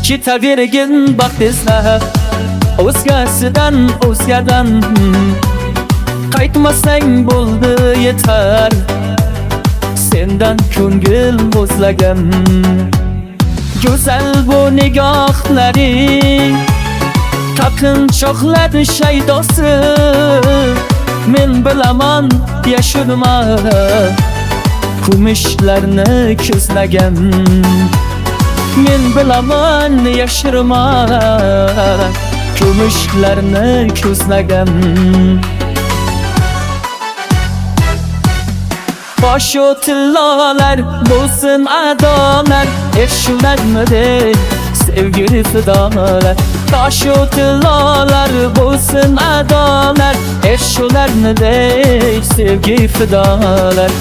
Ketavergin bak izlab o'zgadan qaytmasang bo'ldi yetar sendan ko'ngil bo'zlagan go'zal bu nigohlaring taqinchoqlar shaydosi men bilaman yashirma kumushlarni ko'zlagan men bilaman yashirma kumushlarni ko'zlagan Boşu tillolar bo'lsin adolar Eshularmidi sevgili fidolar Boşu tillolar bo'lsin adolar Eshularmidi sevgili fidolar